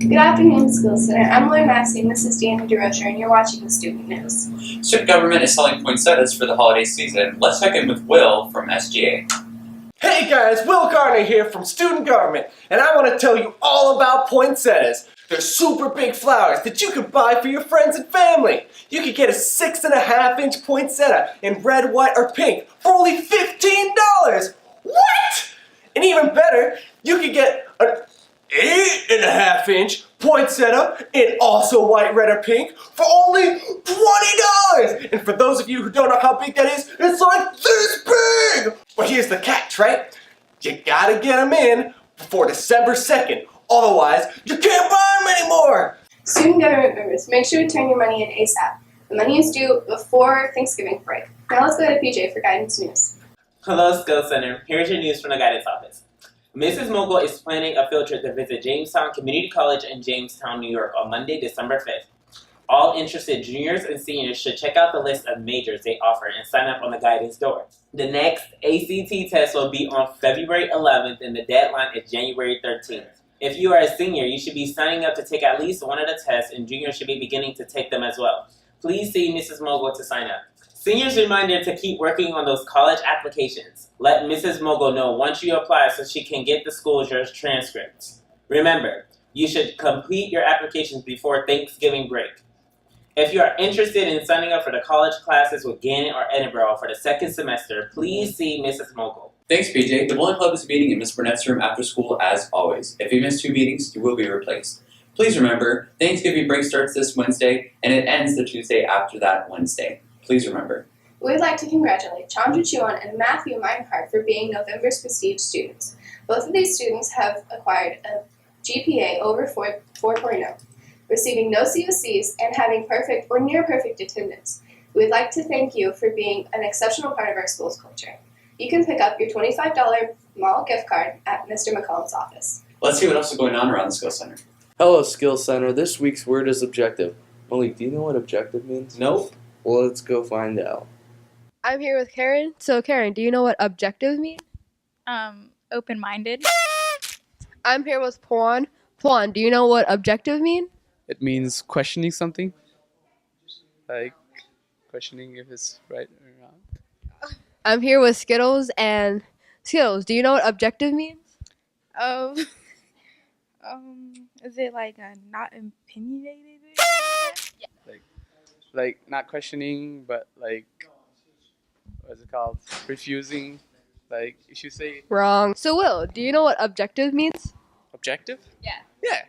Good afternoon, School Center. I'm Lauren Massey, and this is Danny DeRocher, and you're watching the Student News. Student government is selling poinsettias for the holiday season. Let's check in with Will from SGA. Hey guys, Will Garner here from Student Government, and I want to tell you all about poinsettias. They're super big flowers that you can buy for your friends and family. You can get a 6.5-inch poinsettia in red, white, or pink for only $15. What? And even better, you can get an 8.5-inch poinsettia in also white, red, or pink for only $20. And for those of you who don't know how big that is, it's like this big. But here's the catch, right? You gotta get them in before December 2nd. Otherwise, you can't buy them anymore. Student government members, make sure to turn your money in ASAP. The money is due before Thanksgiving break. Now let's go to PJ for guidance news. Hello, Skill Center. Here's your news from the guidance office. Mrs. Mogul is planning a field trip to visit Jamestown Community College in Jamestown, New York on Monday, December 5th. All interested juniors and seniors should check out the list of majors they offer and sign up on the guidance door. The next ACT test will be on February 11th and the deadline is January 13th. If you are a senior, you should be signing up to take at least one of the tests, and juniors should be beginning to take them as well. Please see Mrs. Mogul to sign up. Seniors reminder to keep working on those college applications. Let Mrs. Mogul know once you apply so she can get the school's transcripts. Remember, you should complete your applications before Thanksgiving break. If you are interested in signing up for the college classes with Gannett or Edinburgh for the second semester, please see Mrs. Mogul. Thanks, PJ. The Bowling Club is meeting in Miss Burnett's room after school as always. If you miss 2 meetings, you will be replaced. Please remember, Thanksgiving break starts this Wednesday and it ends the Tuesday after that Wednesday. Please remember. We'd like to congratulate Chandra Chuan and Matthew Meinhardt for being November's Prestige students. Both of these students have acquired a GPA over 4.0, receiving no CSEs and having perfect or near perfect attendance. We'd like to thank you for being an exceptional part of our school's culture. You can pick up your $25 mall gift card at Mr. McCollum's office. Let's see what else is going on around the Skill Center. Hello, Skill Center. This week's word is objective. Malik, do you know what objective means? Nope. Well, let's go find out. I'm here with Karen. So, Karen, do you know what objective means? Open-minded. I'm here with Puan. Puan, do you know what objective means? It means questioning something. Like questioning if it's right or wrong. I'm here with Skittles. And Skittles, do you know what objective means? Is it like not opinionated? Yeah. Like not questioning, but like what's it called? Refusing. Like you should say Wrong. So, Will, do you know what objective means? Objective? Yeah. Yeah.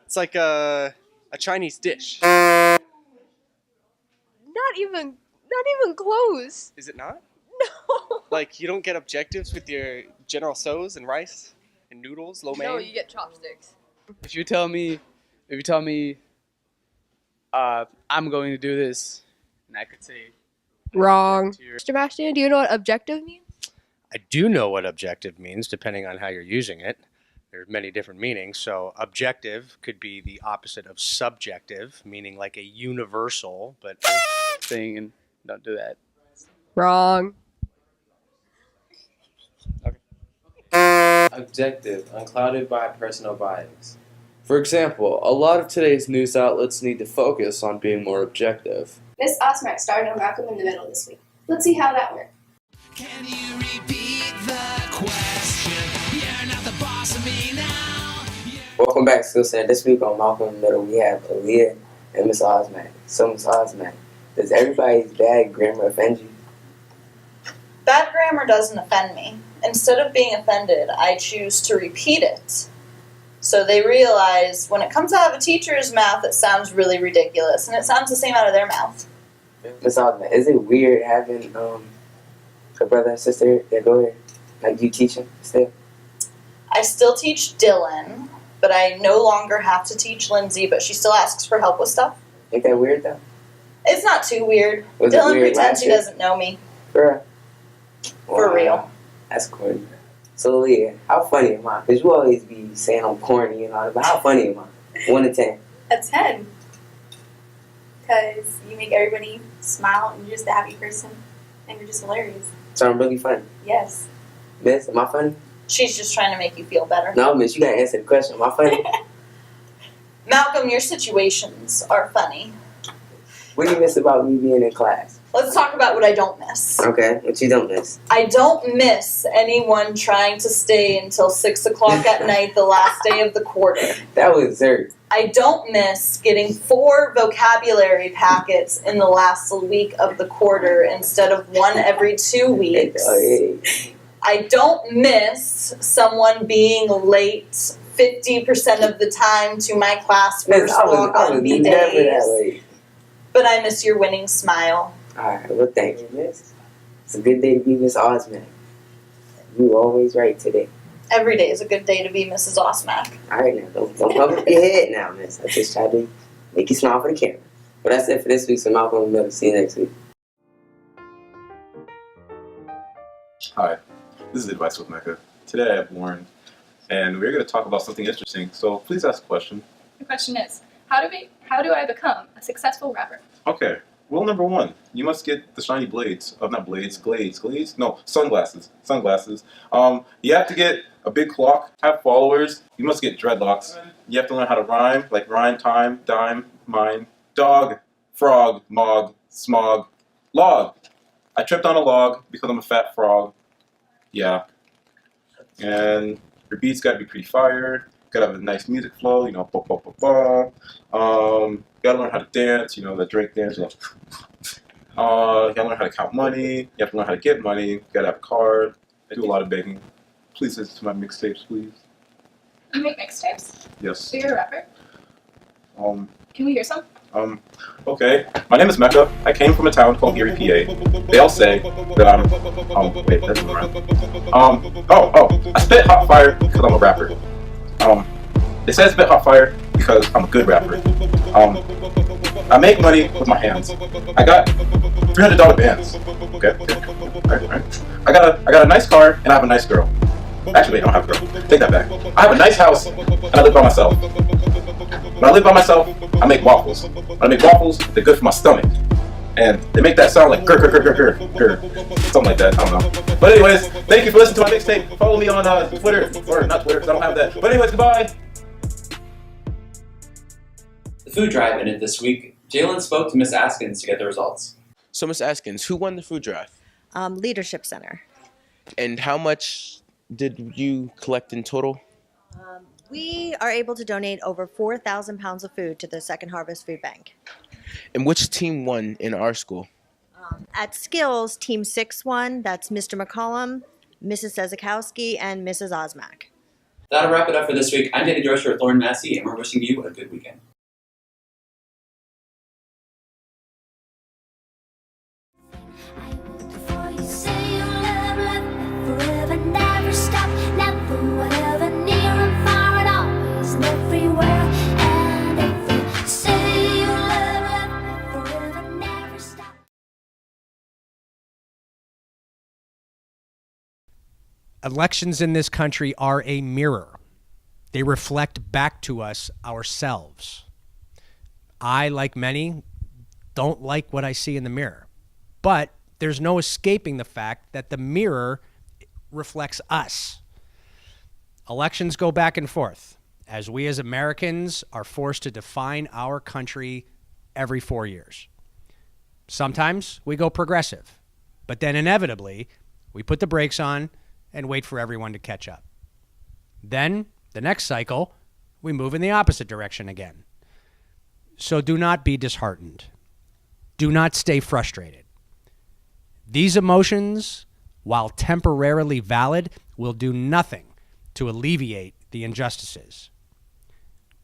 It's like a Chinese dish. Not even close. Is it not? No. Like you don't get objectives with your General Tso's and rice and noodles, lo mein? No, you get chopsticks. if you tell me I'm going to do this, and I could say Wrong. to your- Mr. Bastian, do you know what objective means? I do know what objective means, depending on how you're using it. There's many different meanings. So objective could be the opposite of subjective, meaning like a universal, but thing and don't do that. Wrong. Objective, unclouded by personal bias. For example, a lot of today's news outlets need to focus on being more objective. Miss Osmack starred on Malcolm in the Middle this week. Let's see how that went. Can you repeat the question? You're not the boss of me now. Welcome back, Skill Center. This week on Malcolm in the Middle, we have Aaliyah and Miss Osmack. So, Miss Osmack, does everybody's bad grammar offend you? Bad grammar doesn't offend me. Instead of being offended, I choose to repeat it. So they realize when it comes out of a teacher's mouth, it sounds really ridiculous, and it sounds the same out of their mouth. Miss Osmack, is it weird having a brother and sister that go here? Like, you teach them still? I still teach Dylan, but I no longer have to teach Lindsay, but she still asks for help with stuff. Ain't that weird, though? It's not too weird. Was it Dylan weird pretends last he year? doesn't know me. For For real. That's corny. So, Aaliyah, how funny am I? Because you always be saying I'm corny and all that, but how funny am I? 1 to 10. A 10. Because you make everybody smile and you're just a happy person and you're just hilarious. So I'm really funny. Yes. Miss, am I funny? She's just trying to make you feel better. No, Miss, you gotta answer the question. Am I funny? Malcolm, your situations are funny. What do you miss about me being in class? Let's talk about what I don't miss. Okay, what you don't miss? I don't miss anyone trying to stay until 6 o'clock at night the last day of the quarter. That was absurd. I don't miss getting 4 vocabulary packets in the last week of the quarter instead of 1 every 2 weeks. I don't miss someone being late 50% of the time to my class first walk on B days. But I miss your winning smile. Alright, well thank you, miss. It's a good day to be Miss Osman. You were always right today. Every day is a good day to be Mrs. Osmack. Alright now, don't cover up your head now, miss. I just tried to make you smile for the camera. But that's it for this week's Malcolm in the Middle. See you next week. Hi, this is Advice with Mecca. Today I have Lauren, and we're going to talk about something interesting, so please ask a question. The question is, how do I become a successful rapper? Okay, rule number 1, you must get the shiny blades, glades? No, sunglasses. You have to get a big clock, have followers, you must get dreadlocks. You have to learn how to rhyme, like rhyme, time, dime, mine, dog, frog, mog, smog, log. I tripped on a log because I'm a fat frog. Yeah. And your beats gotta be pretty fire. Gotta have a nice music flow, you know, ba ba ba ba. Gotta learn how to dance, you know, the Drake dance. You gotta learn how to count money. You have to learn how to get money. You gotta have a card. I do a lot of begging. Please listen to my mixtapes, please. You make mixtapes? Yes. So you're a rapper? Can we hear some? Okay. My name is Mecca. I came from a town called Erie, PA. They all say that I'm, wait, that's not right. I spit hot fire because I'm a rapper. They say I spit hot fire because I'm a good rapper. I make money with my hands. I got $300 bands. Okay. Alright. I got a nice car and I have a nice girl. Actually, I don't have a girl. Take that back. I have a nice house and I live by myself. When I live by myself, I make waffles. When I make waffles, they're good for my stomach. And they make that sound like grr, grr, grr, grr, grr, grr. Something like that, I don't know. But anyways, thank you for listening to my mixtape. Follow me on Twitter, or not Twitter, because I don't have that. But anyways, goodbye. The food drive ended this week. Jalen spoke to Miss Askins to get the results. So, Miss Askins, who won the food drive? Leadership Center. And how much did you collect in total? We are able to donate over 4,000 pounds of food to the Second Harvest Food Bank. And which team won in our school? At Skills, Team 6 won. That's Mr. McCollum, Mrs. Sezakowski, and Mrs. Osmack. That'll wrap it up for this week. I'm Danny Grocer with Lauren Massey, and we're wishing you a good weekend. Elections in this country are a mirror. They reflect back to us ourselves. I, like many, don't like what I see in the mirror. But there's no escaping the fact that the mirror reflects us. Elections go back and forth as we as Americans are forced to define our country every 4 years. Sometimes we go progressive, but then inevitably we put the brakes on and wait for everyone to catch up. Then, the next cycle, we move in the opposite direction again. So do not be disheartened. Do not stay frustrated. These emotions, while temporarily valid, will do nothing to alleviate the injustices.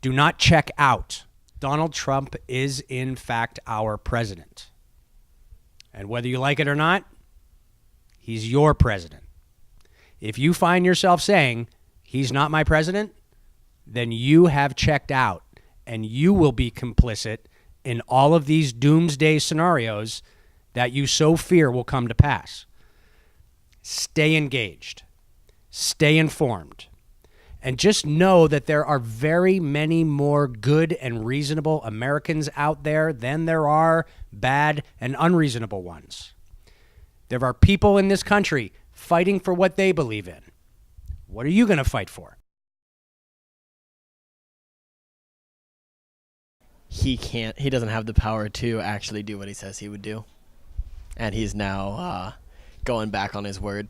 Do not check out. Donald Trump is, in fact, our president. And whether you like it or not, he's your president. If you find yourself saying, he's not my president, then you have checked out and you will be complicit in all of these doomsday scenarios that you so fear will come to pass. Stay engaged. Stay informed. And just know that there are very many more good and reasonable Americans out there than there are bad and unreasonable ones. There are people in this country fighting for what they believe in. What are you going to fight for? he doesn't have the power to actually do what he says he would do. And he's now going back on his word.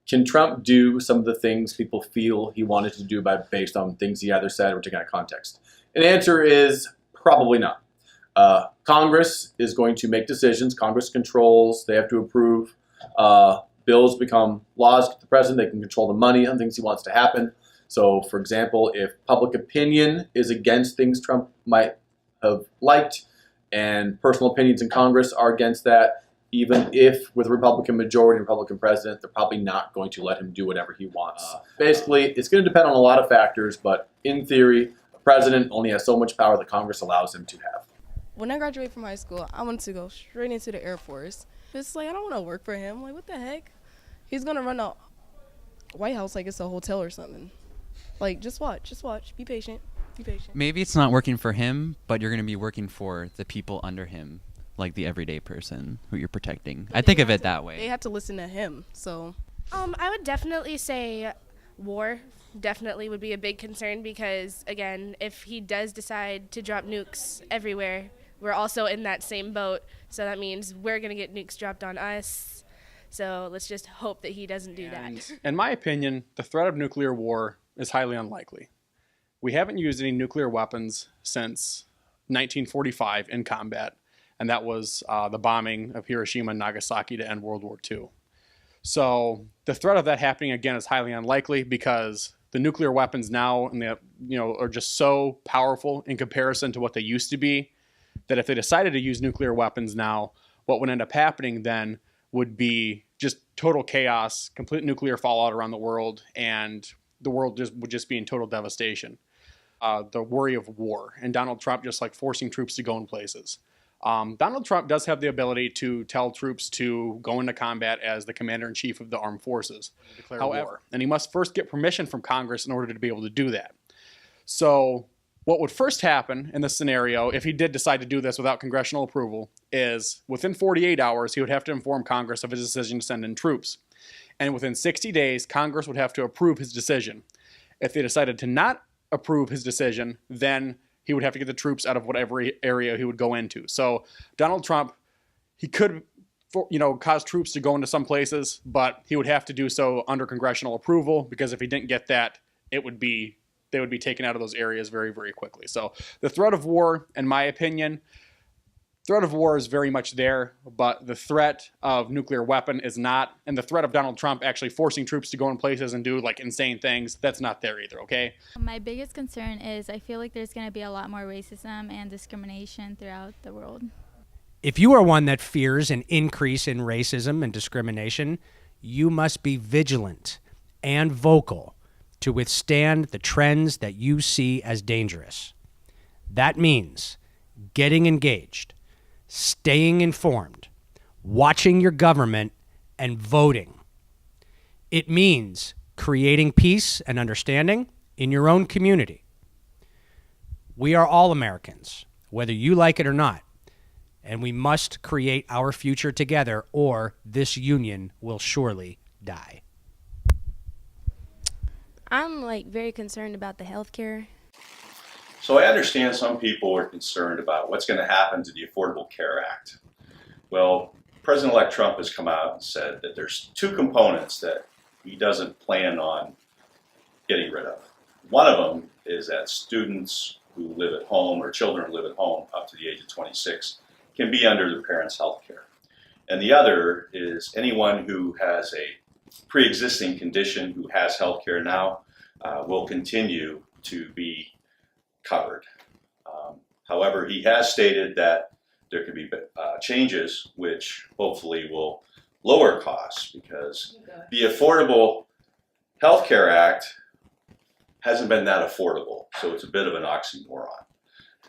Can Trump do some of the things people feel he wanted to do based on things he either said or taken out of context? And the answer is probably not. Congress is going to make decisions. Congress controls. They have to approve. Bills become laws to the president. They can control the money on things he wants to happen. So, for example, if public opinion is against things Trump might have liked and personal opinions in Congress are against that, even if with a Republican majority and Republican president, they're probably not going to let him do whatever he wants. Basically, it's going to depend on a lot of factors, but in theory, a president only has so much power that Congress allows him to have. When I graduated from high school, I wanted to go straight into the Air Force. It's like, I don't want to work for him. Like, what the heck? He's going to run the White House like it's a hotel or something. Like, just watch. Be patient. Maybe it's not working for him, but you're going to be working for the people under him, like the everyday person who you're protecting. I think of it that way. They have to listen to him, so. I would definitely say war definitely would be a big concern because, again, if he does decide to drop nukes everywhere, we're also in that same boat. So that means we're going to get nukes dropped on us. So let's just hope that he doesn't do that. In my opinion, the threat of nuclear war is highly unlikely. We haven't used any nuclear weapons since 1945 in combat, and that was the bombing of Hiroshima and Nagasaki to end World War II. So the threat of that happening again is highly unlikely because the nuclear weapons now are just so powerful in comparison to what they used to be that if they decided to use nuclear weapons now, what would end up happening then would be just total chaos, complete nuclear fallout around the world, and the world would just be in total devastation. The worry of war and Donald Trump just like forcing troops to go in places. Donald Trump does have the ability to tell troops to go into combat as the commander-in-chief of the armed forces. However, and he must first get permission from Congress in order to be able to do that. So what would first happen in this scenario, if he did decide to do this without congressional approval, is within 48 hours, he would have to inform Congress of his decision to send in troops. And within 60 days, Congress would have to approve his decision. If they decided to not approve his decision, then he would have to get the troops out of whatever area he would go into. So Donald Trump, he could, cause troops to go into some places, but he would have to do so under congressional approval because if he didn't get that, they would be taken out of those areas very, very quickly. So the threat of war, in my opinion, is very much there, but the threat of nuclear weapon is not, and the threat of Donald Trump actually forcing troops to go in places and do like insane things, that's not there either, okay? My biggest concern is I feel like there's going to be a lot more racism and discrimination throughout the world. If you are one that fears an increase in racism and discrimination, you must be vigilant and vocal to withstand the trends that you see as dangerous. That means getting engaged, staying informed, watching your government, and voting. It means creating peace and understanding in your own community. We are all Americans, whether you like it or not, and we must create our future together or this union will surely die. I'm very concerned about the healthcare. So I understand some people are concerned about what's going to happen to the Affordable Care Act. Well, President-elect Trump has come out and said that there's two components that he doesn't plan on getting rid of. One of them is that students who live at home or children who live at home up to the age of 26 can be under their parents' health care. And the other is anyone who has a pre-existing condition who has health care now will continue to be covered. However, he has stated that there could be changes which hopefully will lower costs because the Affordable Health Care Act hasn't been that affordable, so it's a bit of an oxymoron.